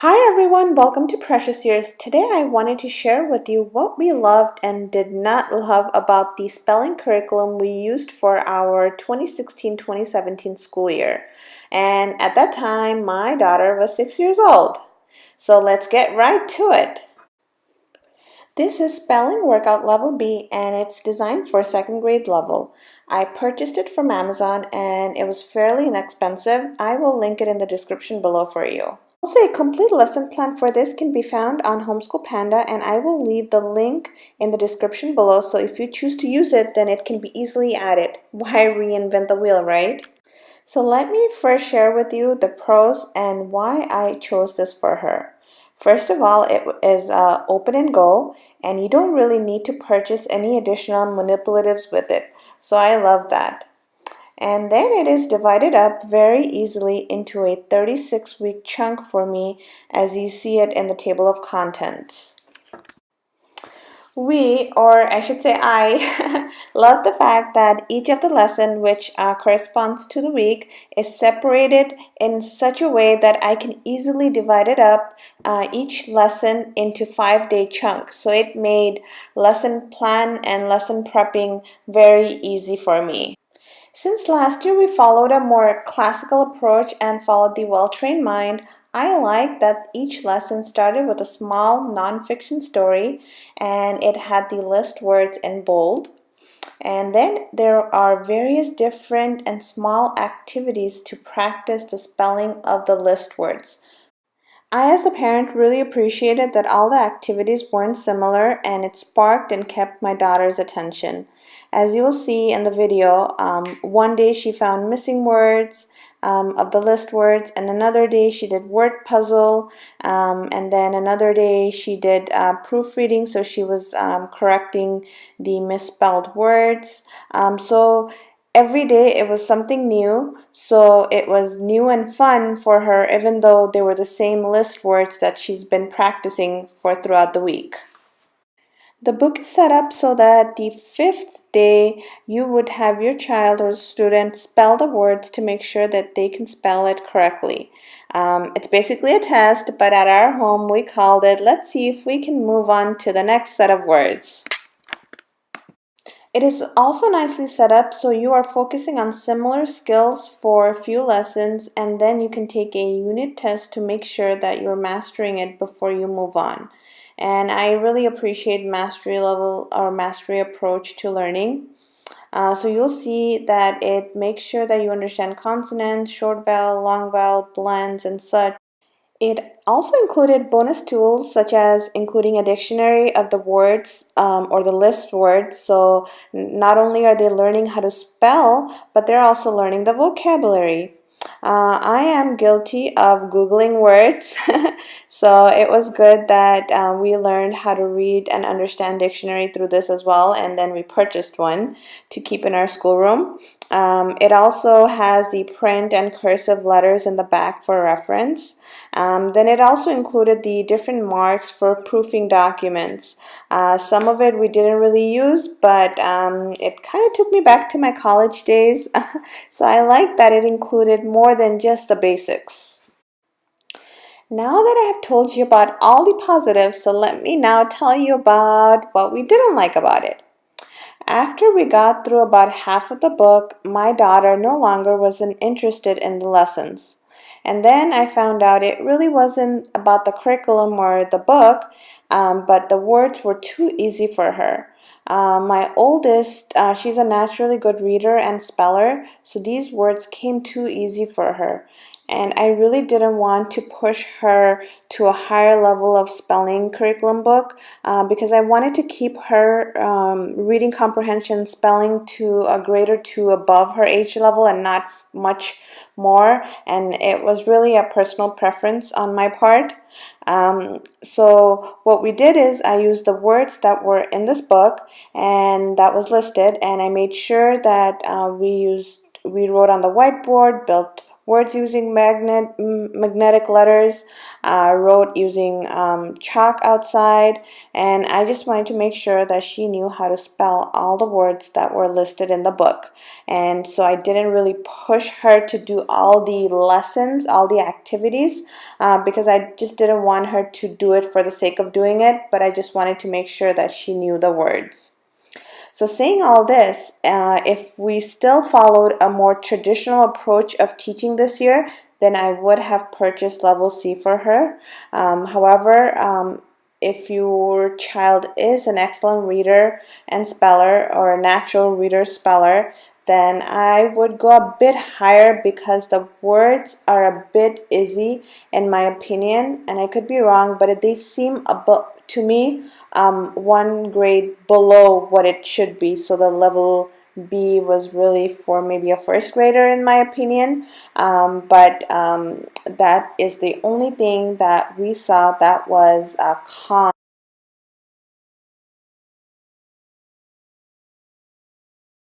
Hi everyone, welcome to Precious Years. Today I wanted to share with you what we loved and did not love about the spelling curriculum we used for our 2016-2017 school year. And at that time, my daughter was 6 years old. So let's get right to it. This is Spelling Workout Level B and it's designed for second grade level. I purchased it from Amazon and it was fairly inexpensive. I will link it in the description below for you. Also, a complete lesson plan for this can be found on Homeschool Panda, and I will leave the link in the description below, so if you choose to use it, then it can be easily added. Why reinvent the wheel, right? So let me first share with you the pros and why I chose this for her. First of all, it is open and go, and you don't really need to purchase any additional manipulatives with it. So I love that. And then it is divided up very easily into a 36-week chunk for me, as you see it in the table of contents. We, or I should say I, love the fact that each of the lesson, which corresponds to the week, is separated in such a way that I can easily divide it up, each lesson into 5-day chunks. So it made lesson plan and lesson prepping very easy for me. Since last year we followed a more classical approach and followed the well-trained mind, I like that each lesson started with a small nonfiction story and it had the list words in bold. And then there are various different and small activities to practice the spelling of the list words. I, as the parent, really appreciated that all the activities weren't similar and it sparked and kept my daughter's attention. As you will see in the video, one day she found missing words of the list words, and another day she did word puzzle, and then another day she did proofreading, so she was correcting the misspelled words. So every day it was something new, so it was new and fun for her, even though they were the same list words that she's been practicing for throughout the week. The book is set up so that the 5th day you would have your child or student spell the words to make sure that they can spell it correctly. It's basically a test, but at our home we called it, let's see if we can move on to the next set of words. It is also nicely set up so you are focusing on similar skills for a few lessons, and then you can take a unit test to make sure that you're mastering it before you move on. And I really appreciate mastery level or mastery approach to learning. So you'll see that it makes sure that you understand consonants, short vowel, long vowel, blends, and such. It also included bonus tools such as including a dictionary of the words or the list words. So not only are they learning how to spell, but they're also learning the vocabulary. I am guilty of Googling words, so it was good that we learned how to read and understand dictionary through this as well, and then we purchased one to keep in our schoolroom. It also has the print and cursive letters in the back for reference. Then it also included the different marks for proofing documents. Some of it we didn't really use, but it kind of took me back to my college days. So I like that it included more than just the basics. Now that I have told you about all the positives, so let me now tell you about what we didn't like about it. After we got through about half of the book, my daughter no longer wasn't interested in the lessons. And then I found out it really wasn't about the curriculum or the book, but the words were too easy for her. My oldest, she's a naturally good reader and speller, so these words came too easy for her. And I really didn't want to push her to a higher level of spelling curriculum book because I wanted to keep her reading comprehension spelling to a grade or two above her age level and not much more. And it was really a personal preference on my part. So what we did is I used the words that were in this book and that was listed, and I made sure that we wrote on the whiteboard, built words using magnetic letters, wrote using chalk outside, and I just wanted to make sure that she knew how to spell all the words that were listed in the book. And so I didn't really push her to do all the lessons, all the activities, because I just didn't want her to do it for the sake of doing it, but I just wanted to make sure that she knew the words. So saying all this, if we still followed a more traditional approach of teaching this year, then I would have purchased level C for her. However, if your child is an excellent reader and speller, or a natural reader speller, then I would go a bit higher, because the words are a bit easy in my opinion, and I could be wrong, but they seem to me one grade below what it should be. So the level B was really for maybe a first grader in my opinion, but that is the only thing that we saw that was common.